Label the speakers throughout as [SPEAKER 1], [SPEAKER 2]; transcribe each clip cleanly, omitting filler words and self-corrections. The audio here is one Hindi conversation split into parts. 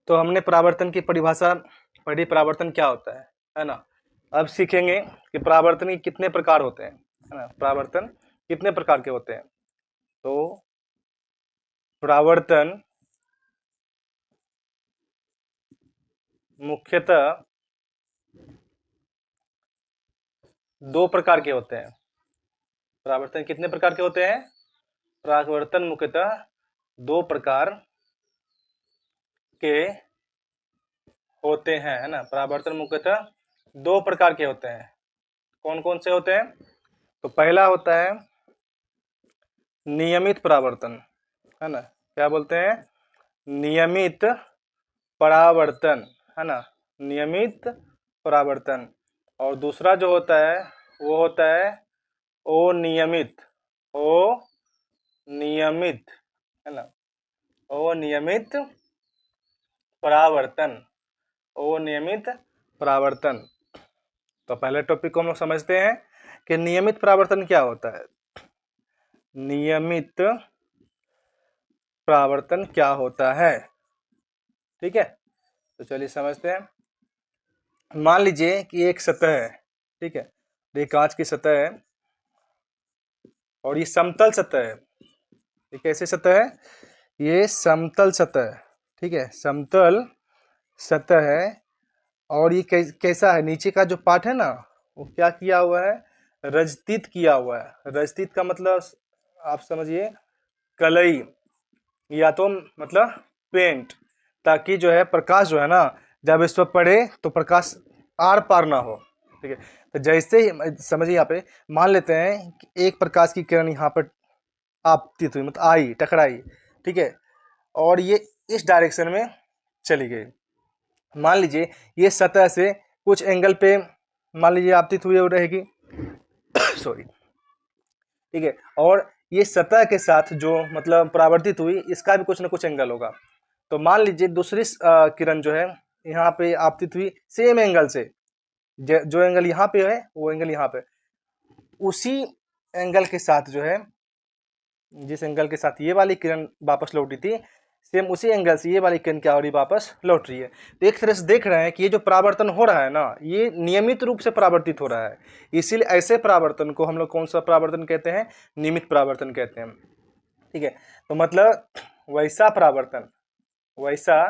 [SPEAKER 1] तो हमने परावर्तन की परिभाषा पढ़ी, परावर्तन क्या होता है ना। अब सीखेंगे कि परावर्तन के कितने प्रकार होते हैं, है ना। परावर्तन कितने प्रकार के होते हैं। तो परावर्तन मुख्यतः दो प्रकार के होते हैं। परावर्तन कितने प्रकार के होते हैं। परावर्तन मुख्यतः दो प्रकार के होते हैं, है ना। परावर्तन मुख्यतः दो प्रकार के होते हैं। कौन कौन से होते हैं। तो पहला होता है नियमित परावर्तन, है ना। क्या बोलते हैं, नियमित परावर्तन, है ना, नियमित परावर्तन। और दूसरा जो होता है वो होता है अनियमित, अनियमित, है ना, अनियमित परावर्तन, अनियमित परावर्तन। तो पहले टॉपिक को हम लोग समझते हैं कि नियमित परावर्तन क्या होता है। नियमित परावर्तन क्या होता है, ठीक है। तो चलिए समझते हैं। मान लीजिए कि एक सतह है, ठीक है। ये कांच की सतह है और ये समतल सतह है। ये कैसे सतह है, ये समतल सतह है, ठीक है, समतल सतह है। और ये कैसा है, नीचे का जो पार्ट है ना वो क्या किया हुआ है, रजतित किया हुआ है। रजतित का मतलब आप समझिए कलई, या तो मतलब पेंट, ताकि जो है प्रकाश जो है ना जब इस पर पड़े तो प्रकाश आर पार ना हो, ठीक है। तो जैसे ही समझिए यहाँ पे मान लेते हैं कि एक प्रकाश की किरण यहाँ पर आपतित हुई, मतलब आई, टकराई, ठीक है, और ये इस डायरेक्शन में चली गई। मान लीजिए ये सतह से कुछ एंगल पे मान लीजिए आपतित हुई रहेगी सॉरी, ठीक है। और ये सतह के साथ जो मतलब परावर्तित हुई इसका भी कुछ ना कुछ एंगल होगा। तो मान लीजिए दूसरी किरण जो है यहाँ पे आपतित हुई सेम एंगल से, जो एंगल यहाँ पे है वो एंगल यहाँ पे, उसी एंगल के साथ जो है, जिस एंगल के साथ ये वाली किरण वापस लौटी थी, सेम उसी एंगल से ये वाली किरण क्या हो रही वापस लौट रही है। तो एक तरह से देख रहे हैं कि ये जो परावर्तन हो रहा है ना ये नियमित रूप से परावर्तित हो रहा है। इसीलिए ऐसे परावर्तन को हम लोग कौन सा परावर्तन कहते हैं, नियमित परावर्तन कहते हैं, ठीक है। तो मतलब वैसा परावर्तन, वैसा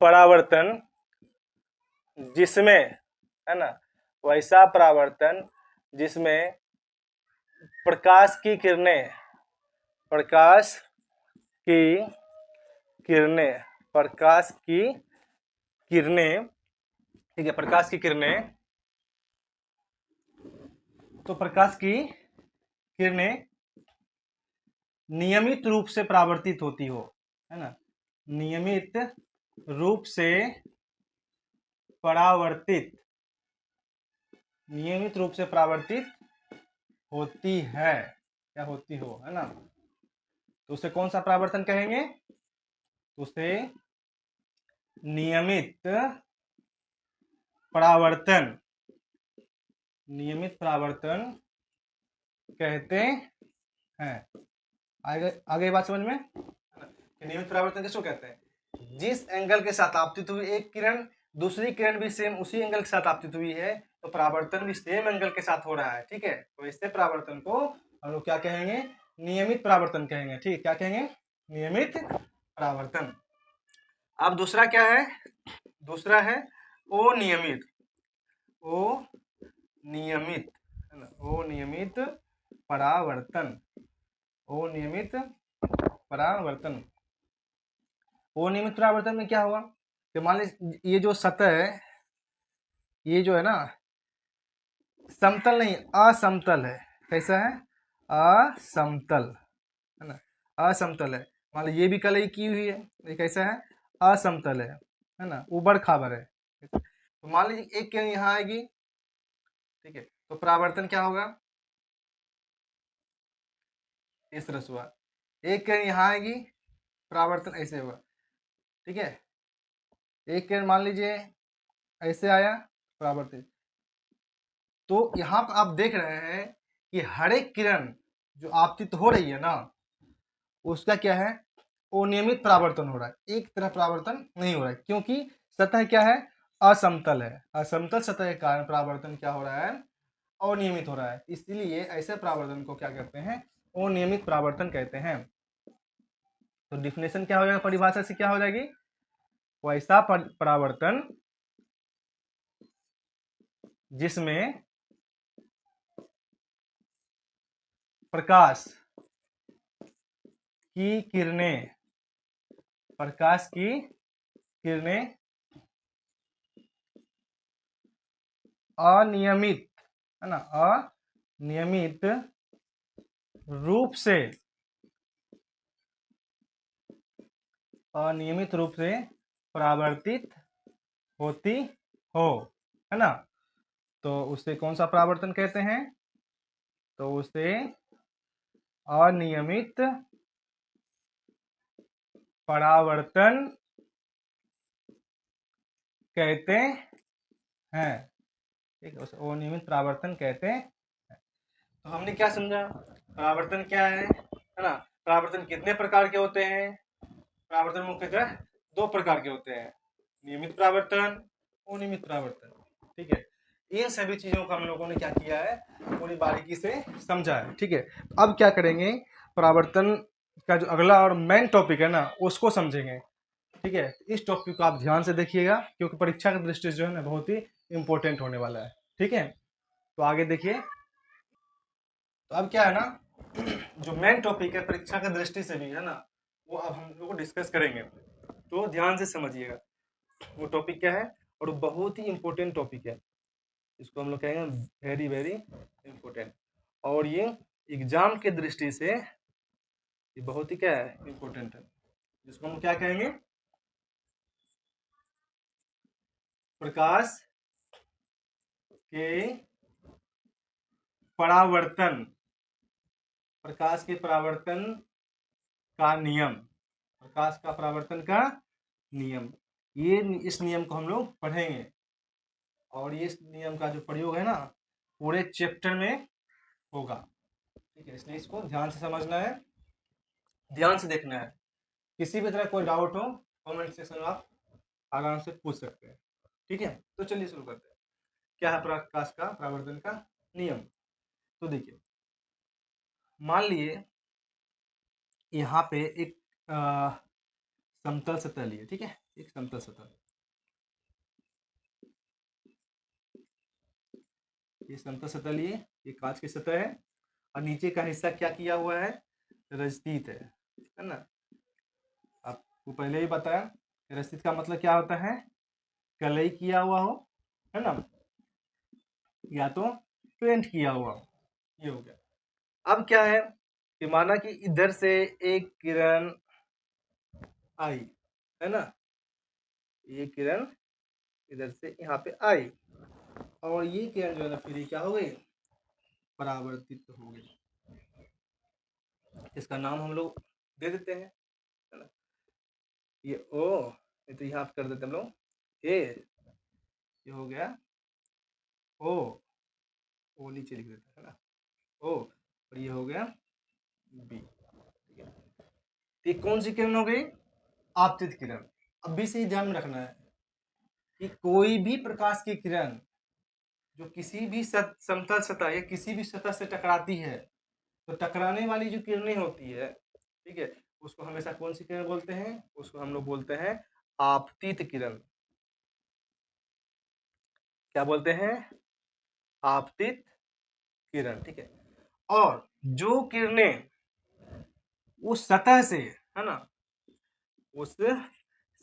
[SPEAKER 1] परावर्तन जिसमें, है ना, वैसा परावर्तन जिसमें प्रकाश की किरणें, प्रकाश की किरणें, प्रकाश की किरणें, ठीक है, प्रकाश की किरणें, तो प्रकाश की किरणें नियमित रूप से परावर्तित होती हो, है ना, नियमित रूप से परावर्तित, नियमित रूप से परावर्तित होती है, क्या होती हो, है ना। तो उसे कौन सा परावर्तन कहेंगे, तो उसे नियमित परावर्तन, नियमित परावर्तन कहते हैं। आगे आगे बात समझ में, नियमित परावर्तन किसको कहते हैं, जिस एंगल के साथ आपतित हुई एक किरण दूसरी किरण भी सेम उसी एंगल के साथ आपतित हुई है, तो परावर्तन भी सेम एंगल के साथ हो रहा है, ठीक है। तो इससे परावर्तन को हम लोग क्या कहेंगे, नियमित परावर्तन कहेंगे, ठीक, क्या कहेंगे, नियमित परावर्तन। अब दूसरा क्या है, दूसरा है अनियमित, अनियमित, है ना, अनियमित परावर्तन, अनियमित परावर्तन। अनियमित परावर्तन में क्या होगा कि मान लीजिए ये जो सतह है ये जो है ना समतल नहीं असमतल है, कैसा है, असमतल, है ना, असमतल है। मान लीजिए ये भी कलई की हुई है, ये कैसा है, असमतल है ना, ऊबड़ खाबड़ है। तो मान लीजिए एक किरण यहाँ आएगी, ठीक है, तो परावर्तन क्या होगा, इस तरह से हुआ। एक किरण यहाँ आएगी, परावर्तन ऐसे होगा, ठीक है। एक किरण मान लीजिए ऐसे आया, परावर्तित। तो यहाँ पर आप देख रहे हैं कि हर एक किरण जो आपतित हो रही है ना उसका क्या है, अनियमित परावर्तन हो रहा है, एक तरफ परावर्तन नहीं हो रहा है, क्योंकि सतह क्या है, असमतल है। असमतल सतह के कारण परावर्तन क्या हो रहा है, अनियमित हो रहा है। इसलिए ऐसे परावर्तन को क्या कहते हैं, अनियमित परावर्तन कहते हैं। तो डिफिनेशन क्या हो जाएगा, परिभाषा से क्या हो जाएगी, वैसा परावर्तन जिसमें प्रकाश की किरणें अनियमित, है ना, अनियमित रूप से परावर्तित होती हो, है ना, तो उसे कौन सा परावर्तन कहते हैं, तो उसे अनियमित परावर्तन कहते हैं। ठीक है, उसे अनियमित परावर्तन कहते हैं। तो हमने क्या समझा, परावर्तन क्या है ना, परावर्तन कितने प्रकार के होते हैं, परावर्तन मुख्यतः दो प्रकार के होते हैं, नियमित परावर्तन, अनियमित परावर्तन। ठीक है, इन सभी चीजों का हम लोगों ने क्या किया है, पूरी बारीकी से समझा है। ठीक है, अब क्या करेंगे, परावर्तन का जो अगला और मेन टॉपिक है ना, उसको समझेंगे। ठीक है, इस टॉपिक को आप ध्यान से देखिएगा, क्योंकि परीक्षा की दृष्टि से जो है ना बहुत ही इंपॉर्टेंट होने वाला है। ठीक है, तो आगे देखिए। तो अब क्या है ना, जो मेन टॉपिक है परीक्षा की दृष्टि से भी है ना, वो अब हम लोग डिस्कस करेंगे, तो ध्यान से समझिएगा वो टॉपिक क्या है, और बहुत ही इंपॉर्टेंट टॉपिक है, इसको हम लोग कहेंगे वेरी वेरी इंपॉर्टेंट, और ये एग्जाम के दृष्टि से ये बहुत ही क्या है, इंपॉर्टेंट है, जिसको हम क्या कहेंगे, प्रकाश के परावर्तन, प्रकाश के परावर्तन का नियम, प्रकाश का परावर्तन का नियम, ये इस नियम को हम लोग पढ़ेंगे, और ये इस नियम का जो प्रयोग है ना पूरे चैप्टर में होगा। ठीक है, इसलिए इसको ध्यान से समझना है, ध्यान से देखना है, किसी भी तरह कोई डाउट हो कमेंट सेक्शन में आप आराम से पूछ सकते हैं। ठीक है, तो चलिए शुरू करते हैं, क्या है प्रकाश का परावर्तन का नियम। तो देखिए, मान लिए यहाँ पे एक समतल सतह लिए, ठीक है, एक समतल सतह, ये समतल सतह लिए, ये कांच की सतह है, और नीचे का हिस्सा क्या किया हुआ है, रजतीत है ना, आपको पहले ही बताया, रजतीत का मतलब क्या होता है, कलई किया हुआ हो, है ना, या तो पेंट किया हुआ हो, ये हो गया। अब क्या है कि माना कि इधर से एक किरण आई, है ना, ये किरण इधर से यहाँ पे आई, और ये किरण जो है ना फिर क्या हो गई, परावर्तित हो गई, इसका नाम हम लोग दे देते हैं, है ना, ये ओ, ये तो यहाँ कर देते हम लोग ए, ये हो गया ओ नीचे लिख देते हैं ना, ओ, और ये हो गया बी। ठीक है, तो ये कौन सी किरण हो गई, आपतित किरण। अब भी से ही ध्यान में रखना है कि कोई भी प्रकाश की किरण जो किसी भी समतल सतह या किसी भी सतह से टकराती है, तो टकराने वाली जो किरणें होती है, ठीक है, उसको हमेशा कौन सी किरण बोलते हैं, उसको हम लोग बोलते हैं आपतित किरण। क्या बोलते हैं, आपतित किरण। ठीक है, और जो किरणें उस सतह से, है ना, उस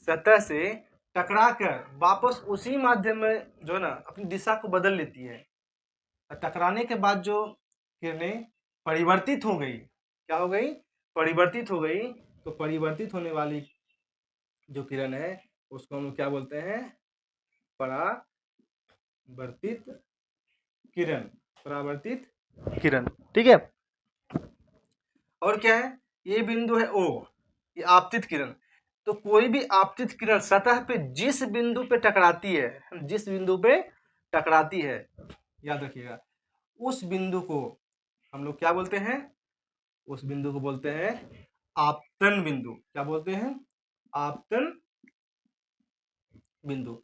[SPEAKER 1] सतह से टकराकर वापस उसी माध्यम में जो है ना अपनी दिशा को बदल लेती है, टकराने के बाद जो किरणें परिवर्तित हो गई, क्या हो गई, परिवर्तित हो गई, तो परिवर्तित होने वाली जो किरण है उसको हम क्या बोलते हैं, परावर्तित किरण, परावर्तित किरण। ठीक है, और क्या है, ये बिंदु है ओ, ये आपतित किरण। तो कोई भी आपतित किरण सतह पे जिस बिंदु पे टकराती है, जिस बिंदु पे टकराती है, याद रखिएगा, उस बिंदु को हम लोग क्या बोलते हैं, उस बिंदु को बोलते हैं आपतन बिंदु। क्या बोलते हैं? आपतन बिंदु।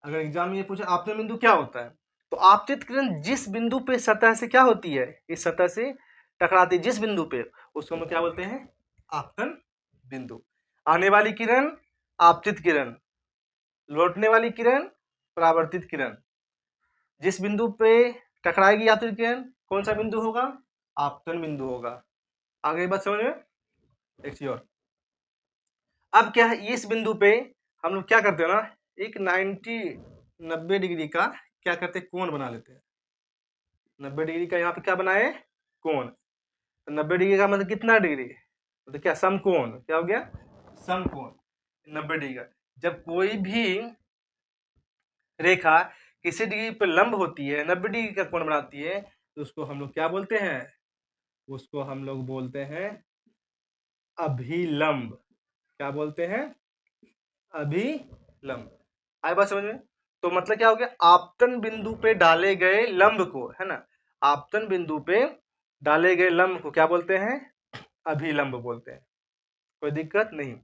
[SPEAKER 1] अगर एग्जाम में ये पूछे आपतन बिंदु क्या होता है, तो आपतित किरण जिस बिंदु पे सतह से क्या होती है, इस सतह से टकराती जिस बिंदु पे, उसको हम क्या बोलते हैं? आपतन बिंदु। आने वाली किरण आपतित किरण, लौटने वाली किरण परावर्तित किरण। जिस बिंदु पे टकराएगी आपतित किरण, कौन सा बिंदु होगा? आपतन बिंदु होगा। आगे बात समझ में? एक चीज और, अब क्या है, इस बिंदु पे हम लोग क्या करते हैं ना, एक 90 डिग्री का क्या करते हैं, कोण बना लेते हैं। 90 डिग्री का यहाँ पे क्या बनाए? कोण। तो 90 डिग्री का मतलब कितना डिग्री? तो क्या समकोण, क्या हो गया? समकोण 90 डिग्री का। जब कोई भी रेखा किसी डिग्री पर लंब होती है, 90 डिग्री का कोण बनाती है, तो उसको हम लोग क्या बोलते हैं? उसको हम लोग बोलते हैं अभिलंब। क्या बोलते हैं? अभिलंब। आए बात समझ में? तो मतलब क्या हो गया, आपतन बिंदु पे डाले गए लंब को, है ना, आपतन बिंदु पे डाले गए लंब को क्या बोलते हैं? अभिलंब बोलते हैं। कोई दिक्कत नहीं।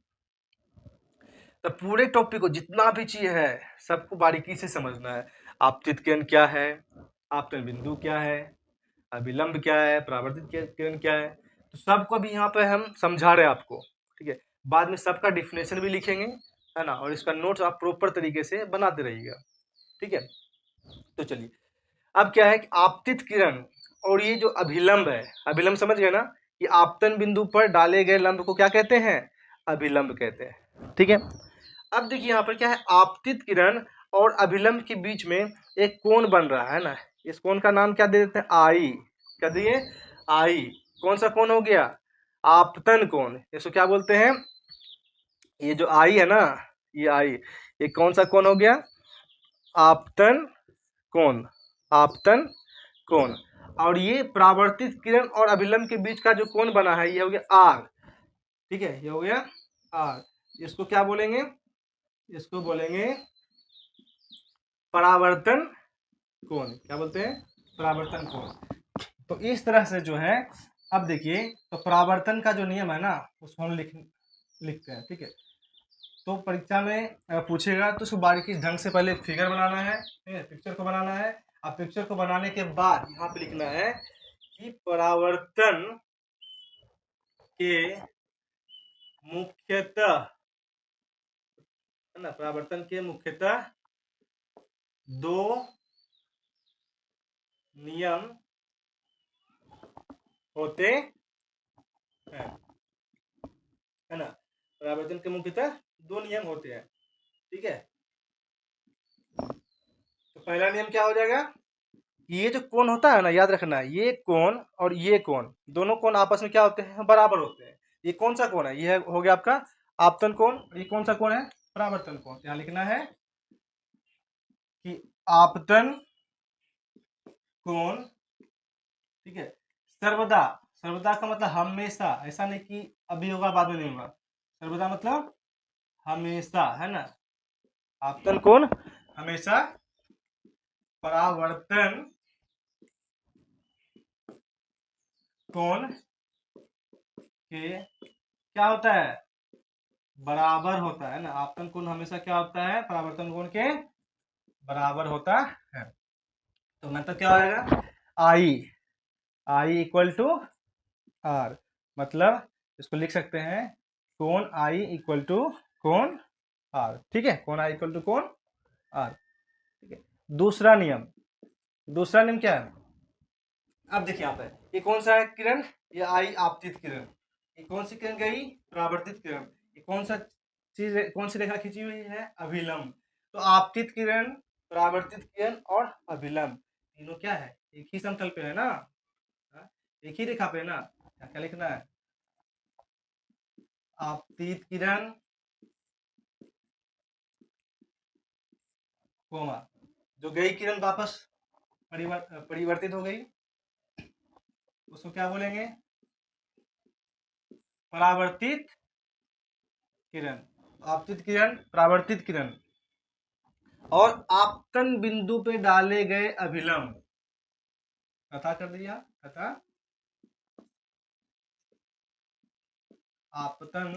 [SPEAKER 1] तो पूरे टॉपिक को जितना भी चीज है सबको बारीकी से समझना है। आपतित किरण क्या है, आपतन बिंदु क्या है, अभिलंब क्या है, परावर्तित किरण क्या है, तो सबको अभी यहाँ पे हम समझा रहे हैं आपको, ठीक है। बाद में सबका डिफिनेशन भी लिखेंगे, है ना, और इसका नोट्स आप प्रॉपर तरीके से बनाते रहिएगा, ठीक है। तो चलिए, अब क्या है कि आपतित किरण और ये जो अभिलंब है, अभिलंब समझ गए ना, कि आपतन बिंदु पर डाले गए लंब को क्या कहते हैं? अभिलंब कहते हैं, ठीक है। अब देखिए यहाँ पर क्या है, आपतित किरण और अभिलंब के बीच में एक कोण बन रहा है ना, इस कोण का नाम क्या दे देते हैं? आई। क्या दिए? आई। कौन सा कोण हो गया? आपतन कोण। इसको क्या बोलते हैं? ये जो आई है ना, ये आई, ये कौन सा कोण हो गया? आपतन कोण। आपतन कोण। और ये परावर्तित किरण और अभिलंब के बीच का जो कोण बना है, ये हो गया आर, ठीक है, ये हो गया आर। इसको क्या बोलेंगे? इसको बोलेंगे परावर्तन कोण। क्या बोलते हैं? परावर्तन कोण। तो इस तरह से जो है, अब देखिए, तो परावर्तन का जो नियम है ना, उसको हम लिखते हैं, ठीक है। तो परीक्षा में पूछेगा तो उसको बारीकी ढंग से पहले फिगर बनाना है, ठीक है, पिक्चर को बनाना है। अब पिक्चर को बनाने के बाद यहाँ पे लिखना है कि परावर्तन के मुख्यतः, है ना, परावर्तन के मुख्यतः दो नियम होते हैं, है ना। परावर्तन के मुख्यतः दो नियम होते हैं, ठीक है। तो पहला नियम क्या हो जाएगा, ये जो कोण होता है ना, याद रखना, ये कोण और ये कोण, दोनों कोण आपस में क्या होते हैं? बराबर होते हैं। ये कौन सा कोण है? ये हो गया आपका आपतन कोण। ये कौन सा कोण है? परावर्तन कोण। यहाँ लिखना है कि आपतन कोण, ठीक है, सर्वदा, सर्वदा का मतलब हमेशा, ऐसा नहीं कि अभी होगा बाद में नहीं होगा, सर्वदा मतलब हमेशा, है ना। आपतन कोण हमेशा परावर्तन कोण के क्या होता है? बराबर होता है ना। आपतन कोण हमेशा क्या होता है? परावर्तन कोण के बराबर होता है। तो मतलब क्या होगा? आई, आई इक्वल टू आर, मतलब इसको लिख सकते हैं कोण आई इक्वल टू कोण आर, ठीक है, कोण आई इक्वल टू कोण आर, ठीक है। दूसरा नियम, दूसरा नियम क्या है? अब देखिए यहाँ पे, ये कौन सा है किरण? ये आई आपतित किरण। ये कौन सी किरण गई? परावर्तित किरण। ये कौन सा चीज, कौन सी रेखा खींची हुई है? अभिलंब। तो आपतित किरण, परावर्तित किरण और अभिलंब तीनों क्या है? एक ही समतल पे है ना, हाँ? एक ही रेखा पे है ना। क्या लिखना है? आपतित किरण कोमा, जो गई किरण वापस परिवर्तित हो गई, उसको क्या बोलेंगे? परावर्तित किरण। आपतित किरण, परावर्तित किरण और आपतन बिंदु पे डाले गए अभिलंब, तथा कर दिया, तथा आपतन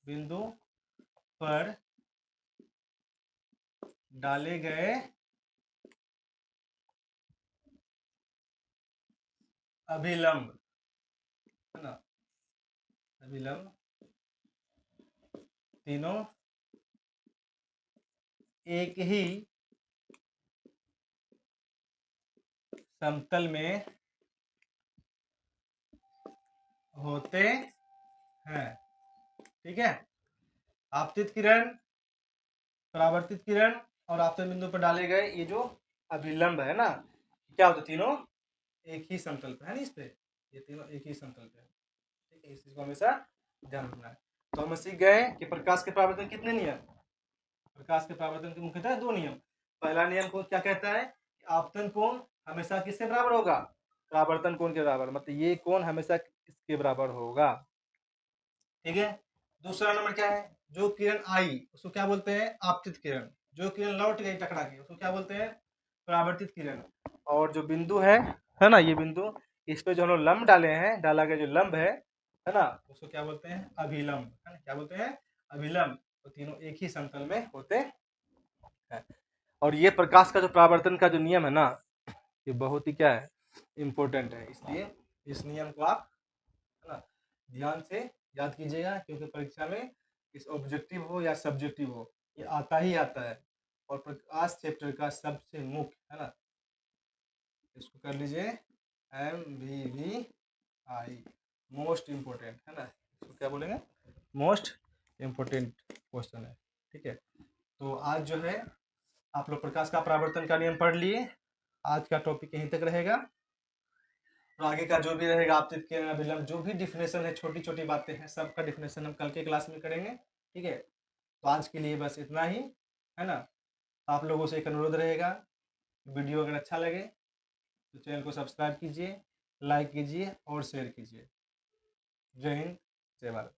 [SPEAKER 1] बिंदु पर डाले गए अभिलंब, है ना, अभिलंब तीनों एक ही समतल में होते हैं। ठीक है, आपतित किरण, परावर्तित किरण और आपतन बिंदु पर डाले गए ये जो अभिलंब है ना, क्या होता है, तीनों एक ही समतल पे है ना, इस पे ये तीनों एक ही समतल पे है। ठीक है, इस चीज को हमेशा ध्यान रखना है। तो हम सीख गए कि प्रकाश के परावर्तन कितने नियम, प्रकाश के परावर्तन के मुख्यतः 2 नियम। पहला नियम को क्या कहता है, आपतन कोण हमेशा किससे बराबर होगा, परावर्तन कोण के बराबर, मतलब ये कोण हमेशा इसके बराबर होगा। ठीक है, दूसरा नंबर क्या है, जो किरण आई उसको क्या बोलते हैं, आपतित किरण, जो किरण लौट गई टकरा के उसको क्या बोलते हैं, परावर्तित किरण। और जो बिंदु है ना, ये बिंदु, इस पे जो हम लोग लंब डाले हैं, डाला गया जो लंब है ना, उसको क्या बोलते हैं, अभिलंब, है ना, क्या बोलते हैं, अभिलंब। तो तीनों एक ही समतल में होते हैं। और ये प्रकाश का जो परावर्तन का जो नियम है ना, ये बहुत ही क्या है, इम्पोर्टेंट है, इसलिए इस नियम को आप, है ना, ध्यान से याद कीजिएगा, क्योंकि परीक्षा में इस ऑब्जेक्टिव हो या सब्जेक्टिव हो, ये आता ही आता है। और प्रकाश चैप्टर का सबसे मुख्य, है ना, इसको कर लीजिए MVVI, मोस्ट इम्पोर्टेंट, है ना, इसको क्या बोलेंगे, मोस्ट इम्पोर्टेंट क्वेश्चन है। ठीक है, तो आज जो है आप लोग प्रकाश का परावर्तन का नियम पढ़ लिए। आज का टॉपिक यहीं तक रहेगा, और आगे का जो भी रहेगा आपतित किरण, अभिलंब, जो भी डिफिनेशन है, छोटी छोटी बातें हैं, सबका डिफिनेशन हम कल के क्लास में करेंगे। ठीक है, तो आज के लिए बस इतना ही, है ना। आप लोगों से एक अनुरोध रहेगा, वीडियो अगर अच्छा लगे तो चैनल को सब्सक्राइब कीजिए, लाइक कीजिए और शेयर कीजिए। जय हिंद, जय भारत।